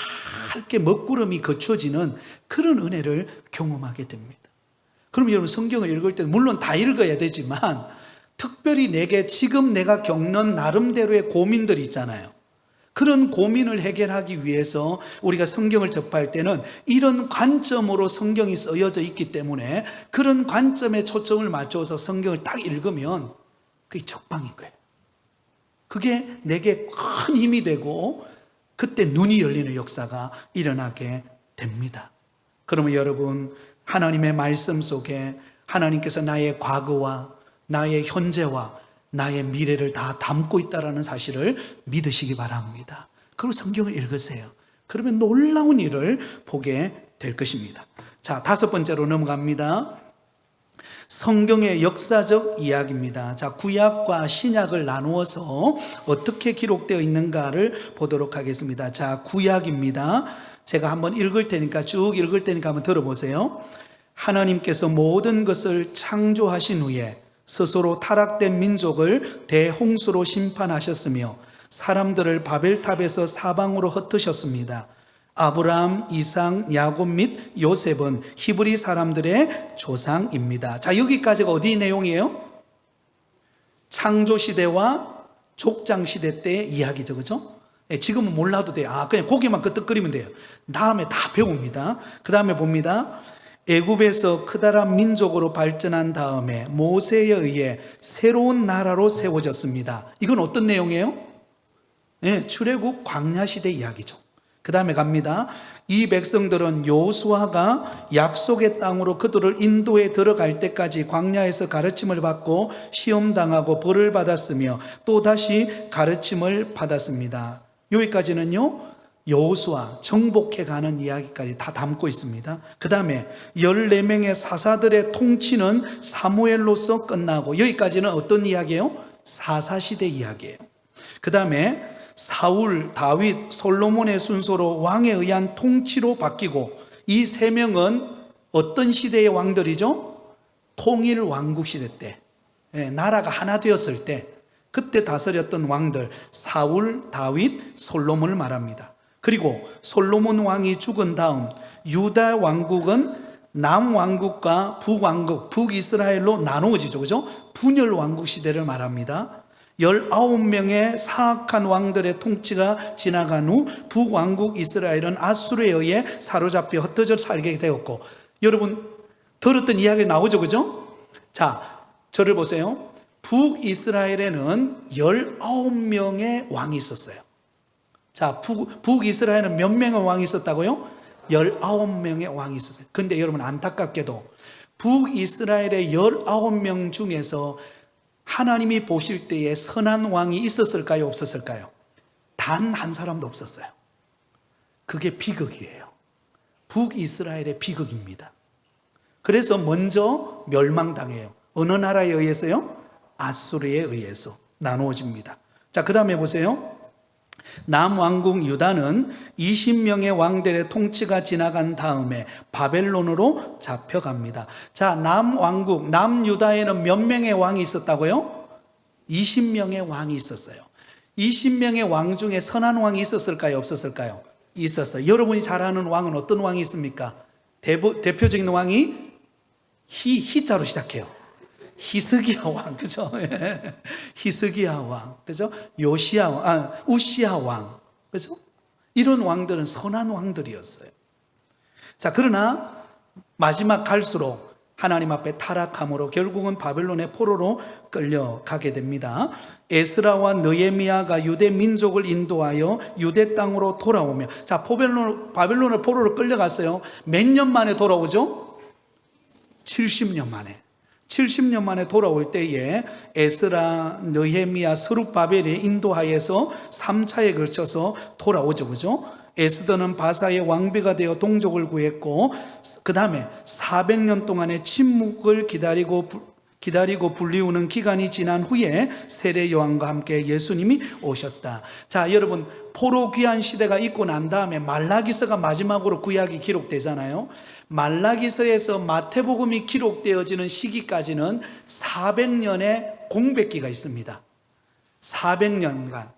밝게 먹구름이 거쳐지는 그런 은혜를 경험하게 됩니다. 그럼 여러분 성경을 읽을 때 물론 다 읽어야 되지만 특별히 내게 지금 내가 겪는 나름대로의 고민들이 있잖아요. 그런 고민을 해결하기 위해서 우리가 성경을 접할 때는 이런 관점으로 성경이 쓰여져 있기 때문에 그런 관점에 초점을 맞춰서 성경을 딱 읽으면 그게 적방인 거예요. 그게 내게 큰 힘이 되고 그때 눈이 열리는 역사가 일어나게 됩니다. 그러면 여러분, 하나님의 말씀 속에 하나님께서 나의 과거와 나의 현재와 나의 미래를 다 담고 있다는 사실을 믿으시기 바랍니다. 그리고 성경을 읽으세요. 그러면 놀라운 일을 보게 될 것입니다. 자, 다섯 번째로 넘어갑니다. 성경의 역사적 이야기입니다. 자, 구약과 신약을 나누어서 어떻게 기록되어 있는가를 보도록 하겠습니다. 자, 구약입니다. 제가 한번 읽을 테니까 쭉 읽을 테니까 한번 들어보세요. 하나님께서 모든 것을 창조하신 후에 스스로 타락된 민족을 대홍수로 심판하셨으며 사람들을 바벨탑에서 사방으로 흩으셨습니다. 아브라함, 이삭, 야곱 및 요셉은 히브리 사람들의 조상입니다. 자, 여기까지가 어디 내용이에요? 창조시대와 족장시대 때의 이야기죠. 그죠? 지금은 몰라도 돼요. 그냥 고개만 끄덕거리면 돼요. 다음에 다 배웁니다. 그 다음에 봅니다. 애굽에서 크다란 민족으로 발전한 다음에 모세에 의해 새로운 나라로 세워졌습니다. 이건 어떤 내용이에요? 출애굽 광야시대 이야기죠. 그 다음에 갑니다. 이 백성들은 여호수아가 약속의 땅으로 그들을 인도에 들어갈 때까지 광야에서 가르침을 받고 시험당하고 벌을 받았으며 또다시 가르침을 받았습니다. 여기까지는요, 여호수아 정복해 가는 이야기까지 다 담고 있습니다. 그 다음에 14명의 사사들의 통치는 사무엘로서 끝나고, 여기까지는 어떤 이야기예요? 사사시대 이야기예요. 그 다음에 사울, 다윗, 솔로몬의 순서로 왕에 의한 통치로 바뀌고, 이 세 명은 어떤 시대의 왕들이죠? 통일 왕국 시대 때, 나라가 하나 되었을 때 그때 다스렸던 왕들, 사울, 다윗, 솔로몬을 말합니다. 그리고 솔로몬 왕이 죽은 다음 유다 왕국은 남왕국과 북왕국, 북이스라엘로 나누어지죠. 그죠? 분열 왕국 시대를 말합니다. 19명의 사악한 왕들의 통치가 지나간 후 북왕국 이스라엘은 아수르에 의해 사로잡혀 흩어져 살게 되었고, 여러분 들었던 이야기 나오죠. 그죠? 자, 저를 보세요. 북이스라엘에는 19명의 왕이 있었어요. 자, 북이스라엘은 몇 명의 왕이 있었다고요? 19명의 왕이 있었어요. 근데 여러분 안타깝게도 북이스라엘의 19명 중에서 하나님이 보실 때에 선한 왕이 있었을까요? 없었을까요? 단 한 사람도 없었어요. 그게 비극이에요. 북이스라엘의 비극입니다. 그래서 먼저 멸망당해요. 어느 나라에 의해서요? 아수르에 의해서 나누어집니다. 자, 그 다음에 보세요. 남왕국 유다는 20명의 왕들의 통치가 지나간 다음에 바벨론으로 잡혀갑니다. 자, 남왕국, 남유다에는 몇 명의 왕이 있었다고요? 20명의 왕이 있었어요. 20명의 왕 중에 선한 왕이 있었을까요? 없었을까요? 있었어요. 여러분이 잘 아는 왕은 어떤 왕이 있습니까? 대표적인 왕이 히자로 시작해요. 히스기야 왕, 그죠? 히스기야 왕, 그죠? 요시야 왕, 우시야 왕, 그죠? 이런 왕들은 선한 왕들이었어요. 자, 그러나 마지막 갈수록 하나님 앞에 타락함으로 결국은 바벨론의 포로로 끌려가게 됩니다. 에스라와 느헤미야가 유대 민족을 인도하여 유대 땅으로 돌아오며, 자, 바벨론을 포로로 끌려갔어요. 몇 년 만에 돌아오죠? 70년 만에. 70년 만에 돌아올 때에 에스라, 느헤미야, 스룹바벨이 인도하에서 3차에 걸쳐서 돌아오죠. 그죠? 에스더는 바사의 왕비가 되어 동족을 구했고, 그 다음에 400년 동안의 침묵을 기다리고 불리우는 기간이 지난 후에 세례 요한과 함께 예수님이 오셨다. 자, 여러분, 포로 귀환 시대가 있고 난 다음에 말라기서가 마지막으로 구약이 기록되잖아요. 말라기서에서 마태복음이 기록되어지는 시기까지는 400년의 공백기가 있습니다. 400년간.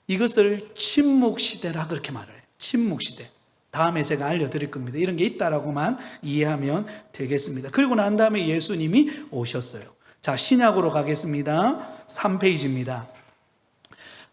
이것을 침묵시대라 그렇게 말을 해요. 침묵시대. 다음에 제가 알려드릴 겁니다. 이런 게 있다라고만 이해하면 되겠습니다. 그리고 난 다음에 예수님이 오셨어요. 자, 신약으로 가겠습니다. 3페이지입니다.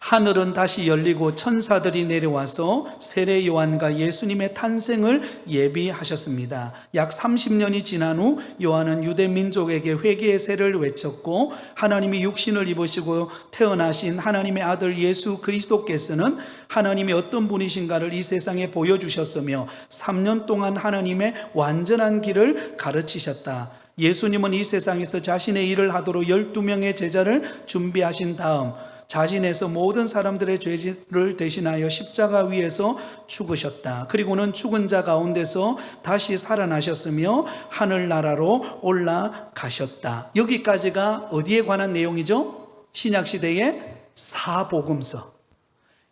하늘은 다시 열리고 천사들이 내려와서 세례 요한과 예수님의 탄생을 예비하셨습니다. 약 30년이 지난 후 요한은 유대 민족에게 회개의 세를 외쳤고, 하나님이 육신을 입으시고 태어나신 하나님의 아들 예수 그리스도께서는 하나님이 어떤 분이신가를 이 세상에 보여주셨으며 3년 동안 하나님의 완전한 길을 가르치셨다. 예수님은 이 세상에서 자신의 일을 하도록 12명의 제자를 준비하신 다음 자신에서 모든 사람들의 죄를 대신하여 십자가 위에서 죽으셨다. 그리고는 죽은 자 가운데서 다시 살아나셨으며 하늘나라로 올라가셨다. 여기까지가 어디에 관한 내용이죠? 신약시대의 사복음서.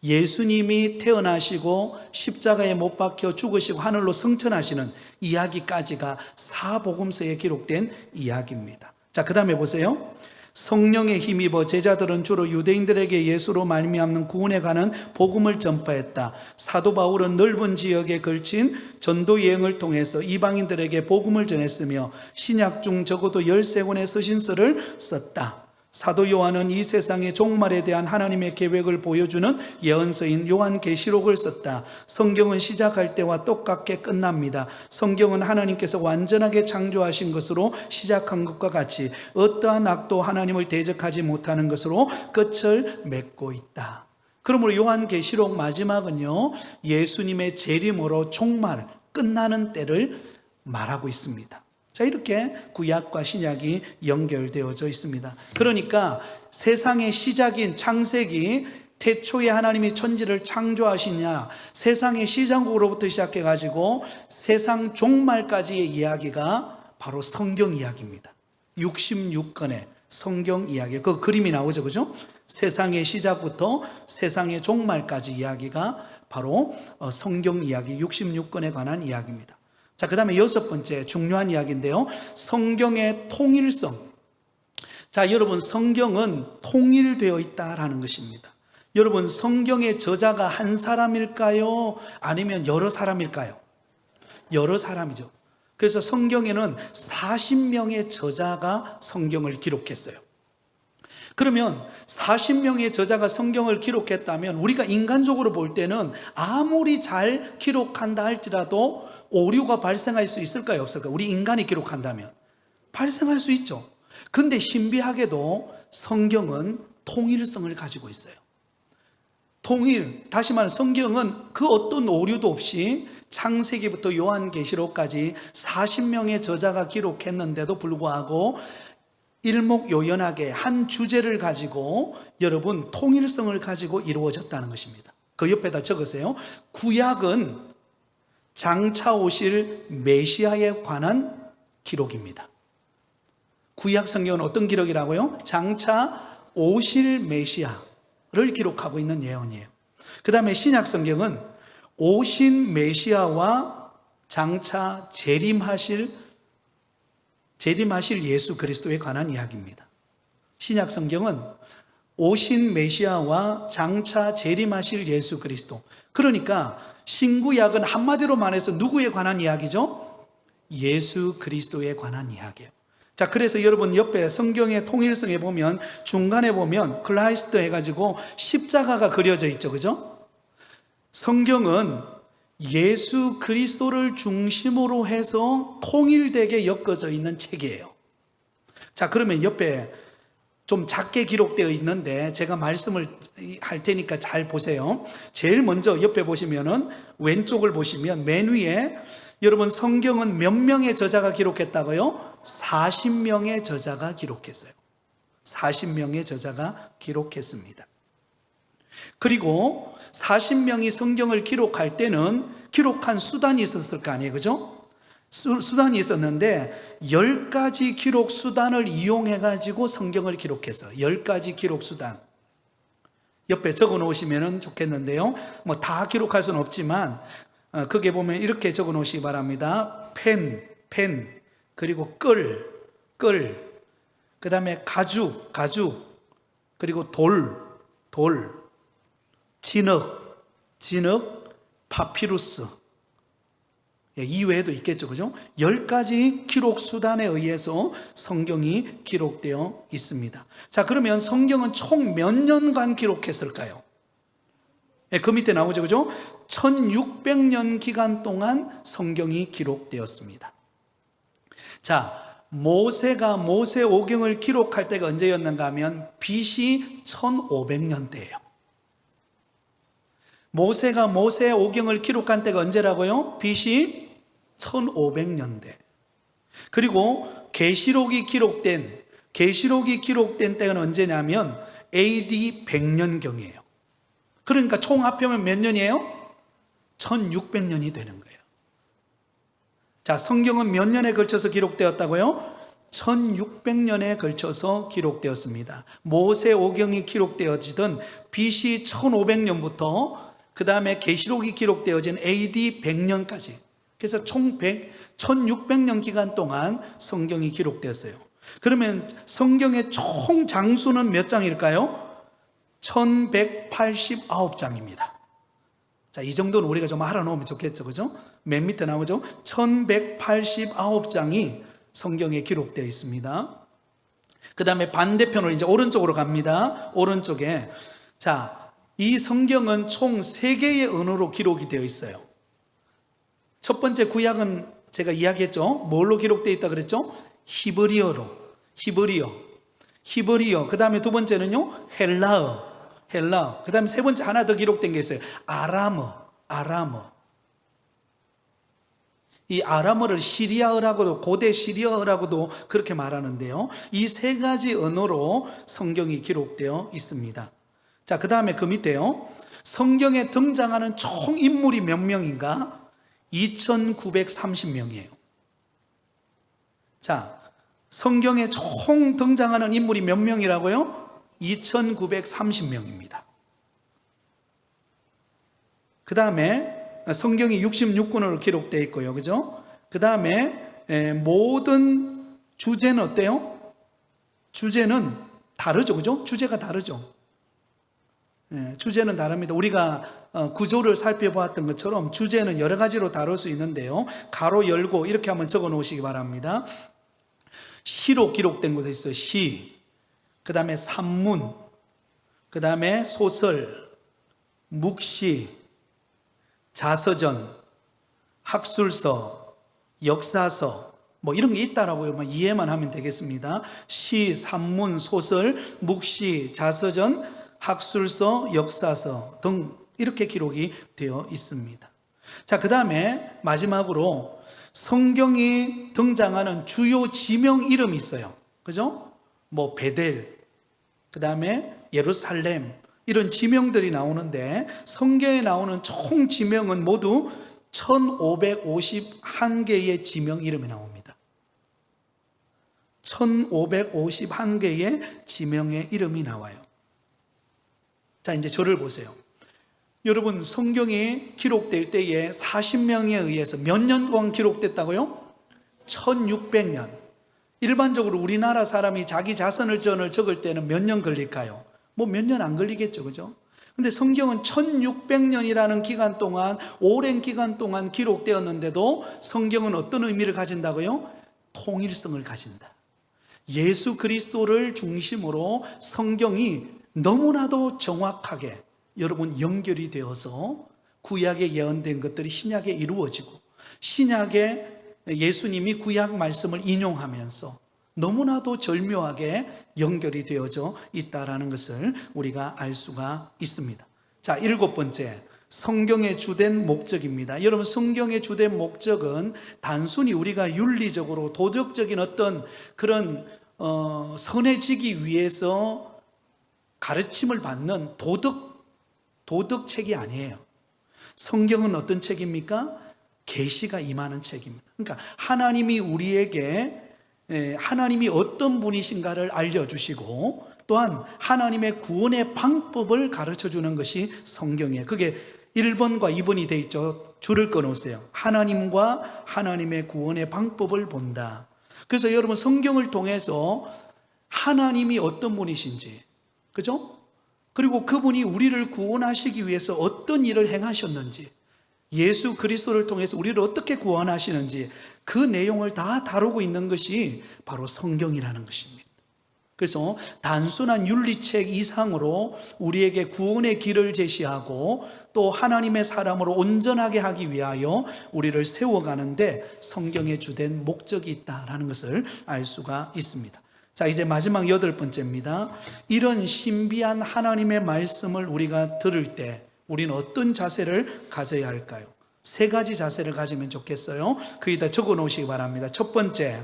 예수님이 태어나시고 십자가에 못 박혀 죽으시고 하늘로 승천하시는 이야기까지가 사복음서에 기록된 이야기입니다. 자, 그 다음에 보세요. 성령에 힘입어 제자들은 주로 유대인들에게 예수로 말미암는 구원에 관한 복음을 전파했다. 사도 바울은 넓은 지역에 걸친 전도 여행을 통해서 이방인들에게 복음을 전했으며 신약 중 적어도 13권의 서신서를 썼다. 사도 요한은 이 세상의 종말에 대한 하나님의 계획을 보여주는 예언서인 요한계시록을 썼다. 성경은 시작할 때와 똑같게 끝납니다. 성경은 하나님께서 완전하게 창조하신 것으로 시작한 것과 같이 어떠한 악도 하나님을 대적하지 못하는 것으로 끝을 맺고 있다. 그러므로 요한계시록 마지막은요, 예수님의 재림으로 종말, 끝나는 때를 말하고 있습니다. 자, 이렇게 구약과 신약이 연결되어져 있습니다. 그러니까 세상의 시작인 창세기, 태초에 하나님이 천지를 창조하시냐, 세상의 시작으로부터 시작해가지고 세상 종말까지의 이야기가 바로 성경 이야기입니다. 66권의 성경 이야기, 그 그림이 나오죠, 그죠? 세상의 시작부터 세상의 종말까지 이야기가 바로 성경 이야기, 66권에 관한 이야기입니다. 자, 그 다음에 6번째 중요한 이야기인데요, 성경의 통일성. 자, 여러분, 성경은 통일되어 있다라는 것입니다. 여러분, 성경의 저자가 한 사람일까요? 아니면 여러 사람일까요? 여러 사람이죠. 그래서 성경에는 40명의 저자가 성경을 기록했어요. 그러면 40명의 저자가 성경을 기록했다면 우리가 인간적으로 볼 때는 아무리 잘 기록한다 할지라도 오류가 발생할 수 있을까요? 없을까요? 우리 인간이 기록한다면 발생할 수 있죠. 근데 신비하게도 성경은 통일성을 가지고 있어요. 통일, 다시 말해 성경은 그 어떤 오류도 없이 창세기부터 요한계시록까지 40명의 저자가 기록했는데도 불구하고 일목요연하게 한 주제를 가지고 여러분 통일성을 가지고 이루어졌다는 것입니다. 그 옆에다 적으세요. 구약은 장차 오실 메시아에 관한 기록입니다. 구약 성경은 어떤 기록이라고요? 장차 오실 메시아를 기록하고 있는 예언이에요. 그 다음에 신약 성경은 오신 메시아와 장차 재림하실 예수 그리스도에 관한 이야기입니다. 신약 성경은 오신 메시아와 장차 재림하실 예수 그리스도. 그러니까 신구약은 한마디로 말해서 누구에 관한 이야기죠? 예수 그리스도에 관한 이야기예요. 자, 그래서 여러분 옆에 성경의 통일성에 보면 중간에 보면 크라이스트 해가지고 십자가가 그려져 있죠, 그죠? 성경은 예수 그리스도를 중심으로 해서 통일되게 엮어져 있는 책이에요. 자, 그러면 옆에 좀 작게 기록되어 있는데 제가 말씀을 할 테니까 잘 보세요. 제일 먼저 옆에 보시면은 왼쪽을 보시면 맨 위에 여러분 성경은 몇 명의 저자가 기록했다고요? 40명의 저자가 기록했어요. 40명의 저자가 기록했습니다. 그리고 40명이 성경을 기록할 때는 기록한 수단이 있었을 거 아니에요, 그죠? 수단이 있었는데 10가지 기록 수단을 이용해가지고 성경을 기록해서 10가지 기록 수단 옆에 적어 놓으시면 좋겠는데요, 뭐 다 기록할 수는 없지만 거기에 보면 이렇게 적어 놓으시기 바랍니다. 펜, 그리고 끌, 그 다음에 가죽, 그리고 돌, 진흙, 파피루스, 이외에도 있겠죠, 그죠? 10가지 기록 수단에 의해서 성경이 기록되어 있습니다. 자, 그러면 성경은 총 몇 년간 기록했을까요? 그 밑에 나오죠, 그죠? 1600년 기간 동안 성경이 기록되었습니다. 자, 모세가 모세오경을 기록할 때가 언제였는가 하면 BC 1500년대예요. 모세가 모세오경을 기록한 때가 언제라고요? BC 1500년대. 그리고 계시록이 기록된 때는 언제냐면 AD 100년경이에요. 그러니까 총 합하면 몇 년이에요? 1600년이 되는 거예요. 자, 성경은 몇 년에 걸쳐서 기록되었다고요? 1600년에 걸쳐서 기록되었습니다. 모세오경이 기록되어지던 BC 1500년부터 그 다음에 계시록이 기록되어진 AD 100년까지, 그래서 총 1600년 기간 동안 성경이 기록되었어요. 그러면 성경의 총 장수는 몇 장일까요? 1189장입니다. 자, 이 정도는 우리가 좀 알아놓으면 좋겠죠, 그죠? 맨 밑에 나오죠? 1189장이 성경에 기록되어 있습니다. 그 다음에 반대편으로 이제 오른쪽으로 갑니다. 오른쪽에. 자, 이 성경은 총 3개의 언어로 기록이 되어 있어요. 첫 번째 구약은 제가 이야기했죠. 뭘로 기록되어 있다 그랬죠? 히브리어로. 히브리어. 그 다음에 두 번째는요, 헬라어. 그 다음에 세 번째 하나 더 기록된 게 있어요. 아람어. 이 아람어를 시리아어라고도, 고대 시리아어라고도 그렇게 말하는데요, 이 3가지 언어로 성경이 기록되어 있습니다. 자, 그 다음에 그 밑에요, 성경에 등장하는 총 인물이 몇 명인가? 2930명이에요. 자, 성경에 총 등장하는 인물이 몇 명이라고요? 2930명입니다. 그 다음에 성경이 66권으로 기록되어 있고요, 그죠? 그 다음에 모든 주제는 어때요? 주제는 다르죠, 그죠? 주제가 다르죠. 주제는 다릅니다. 우리가 구조를 살펴보았던 것처럼 주제는 여러 가지로 다룰 수 있는데요, 가로 열고 이렇게 한번 적어 놓으시기 바랍니다. 시로 기록된 곳에 있어요. 시, 그 다음에 산문, 그 다음에 소설, 묵시, 자서전, 학술서, 역사서, 뭐 이런 게 있다라고 이해만 하면 되겠습니다. 시, 산문, 소설, 묵시, 자서전, 학술서, 역사서 등 이렇게 기록이 되어 있습니다. 자, 그 다음에 마지막으로 성경이 등장하는 주요 지명 이름이 있어요. 그죠? 뭐 베델, 그 다음에 예루살렘, 이런 지명들이 나오는데 성경에 나오는 총 지명은 모두 1551개의 지명 이름이 나옵니다. 1551개의 지명의 이름이 나와요. 자, 이제 저를 보세요. 여러분, 성경이 기록될 때에 40명에 의해서 몇 년 동안 기록됐다고요? 1600년. 일반적으로 우리나라 사람이 자기 자선을 적을 때는 몇 년 걸릴까요? 뭐 몇 년 안 걸리겠죠, 그죠? 근데 성경은 1600년이라는 기간 동안, 오랜 기간 동안 기록되었는데도 성경은 어떤 의미를 가진다고요? 통일성을 가진다. 예수 그리스도를 중심으로 성경이 너무나도 정확하게 여러분 연결이 되어서 구약에 예언된 것들이 신약에 이루어지고, 신약에 예수님이 구약 말씀을 인용하면서 너무나도 절묘하게 연결이 되어져 있다는 것을 우리가 알 수가 있습니다. 자, 7번째, 성경의 주된 목적입니다. 여러분, 성경의 주된 목적은 단순히 우리가 윤리적으로 도덕적인 어떤 그런 선해지기 위해서 가르침을 받는 도덕책이 아니에요. 성경은 어떤 책입니까? 계시가 임하는 책입니다. 그러니까 하나님이 우리에게 하나님이 어떤 분이신가를 알려주시고, 또한 하나님의 구원의 방법을 가르쳐주는 것이 성경이에요. 그게 1번과 2번이 돼 있죠. 줄을 꺼놓으세요. 하나님과 하나님의 구원의 방법을 본다. 그래서 여러분, 성경을 통해서 하나님이 어떤 분이신지, 그죠? 그리고 그분이 우리를 구원하시기 위해서 어떤 일을 행하셨는지, 예수 그리스도를 통해서 우리를 어떻게 구원하시는지, 그 내용을 다 다루고 있는 것이 바로 성경이라는 것입니다. 그래서 단순한 윤리책 이상으로 우리에게 구원의 길을 제시하고 또 하나님의 사람으로 온전하게 하기 위하여 우리를 세워가는데 성경의 주된 목적이 있다는 것을 알 수가 있습니다. 자, 이제 마지막 8번째입니다. 이런 신비한 하나님의 말씀을 우리가 들을 때 우리는 어떤 자세를 가져야 할까요? 3가지 자세를 가지면 좋겠어요. 거기다 적어 놓으시기 바랍니다. 첫 번째,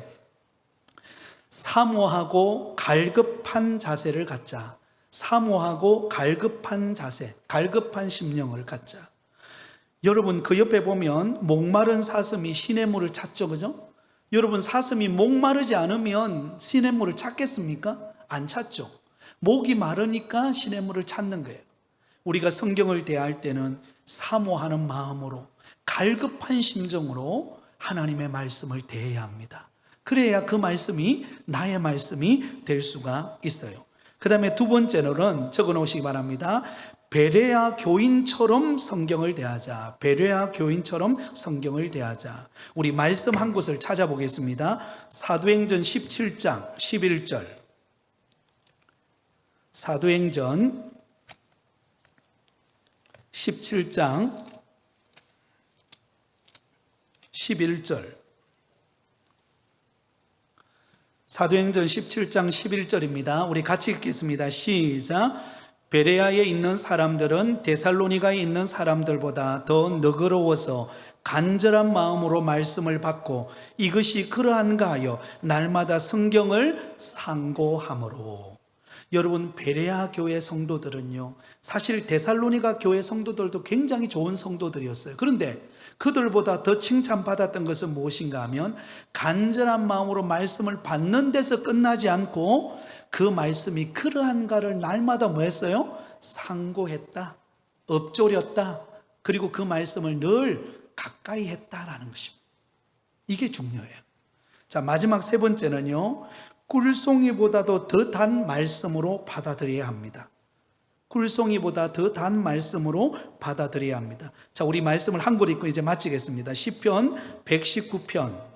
사모하고 갈급한 자세를 갖자. 사모하고 갈급한 자세, 갈급한 심령을 갖자. 여러분 그 옆에 보면 목마른 사슴이 시냇물을 찾죠, 그죠? 여러분 사슴이 목마르지 않으면 시냇물을 찾겠습니까? 안 찾죠. 목이 마르니까 시냇물을 찾는 거예요. 우리가 성경을 대할 때는 사모하는 마음으로 갈급한 심정으로 하나님의 말씀을 대해야 합니다. 그래야 그 말씀이 나의 말씀이 될 수가 있어요. 그 다음에 두 번째로는 적어 놓으시기 바랍니다. 베레아 교인처럼 성경을 대하자. 베레아 교인처럼 성경을 대하자. 우리 말씀 한 곳을 찾아보겠습니다. 사도행전 17장 11절. 사도행전 17장 11절. 사도행전 17장 11절입니다. 우리 같이 읽겠습니다. 시작. 베레아에 있는 사람들은 데살로니가에 있는 사람들보다 더 너그러워서 간절한 마음으로 말씀을 받고 이것이 그러한가 하여 날마다 성경을 상고하므로. 여러분 베레아 교회 성도들은요, 사실 데살로니가 교회 성도들도 굉장히 좋은 성도들이었어요. 그런데 그들보다 더 칭찬받았던 것은 무엇인가 하면 간절한 마음으로 말씀을 받는 데서 끝나지 않고 그 말씀이 그러한가를 날마다 뭐 했어요? 상고했다, 읊조렸다, 그리고 그 말씀을 늘 가까이 했다라는 것입니다. 이게 중요해요. 자, 마지막 세 번째는요, 꿀송이보다도 더 단 말씀으로 받아들여야 합니다. 꿀송이보다 더 단 말씀으로 받아들여야 합니다. 자, 우리 말씀을 한 글 읽고 이제 마치겠습니다. 시편 119편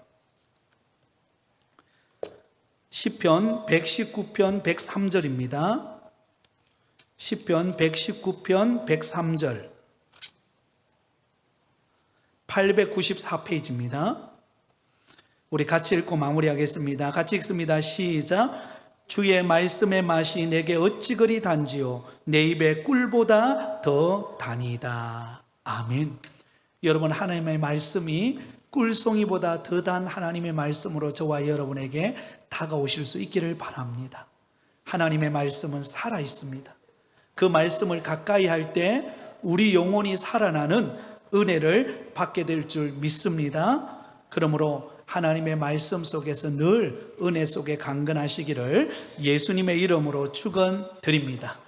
119편 103절입니다. 시편 119편 103절 894페이지입니다. 우리 같이 읽고 마무리하겠습니다. 같이 읽습니다. 시작. 주의 말씀의 맛이 내게 어찌 그리 단지요 내 입에 꿀보다 더 다니다. 아멘. 여러분 하나님의 말씀이 꿀송이보다 더 단 하나님의 말씀으로 저와 여러분에게 다가오실 수 있기를 바랍니다. 하나님의 말씀은 살아 있습니다. 그 말씀을 가까이 할 때 우리 영혼이 살아나는 은혜를 받게 될 줄 믿습니다. 그러므로 하나님의 말씀 속에서 늘 은혜 속에 강건하시기를 예수님의 이름으로 축원드립니다.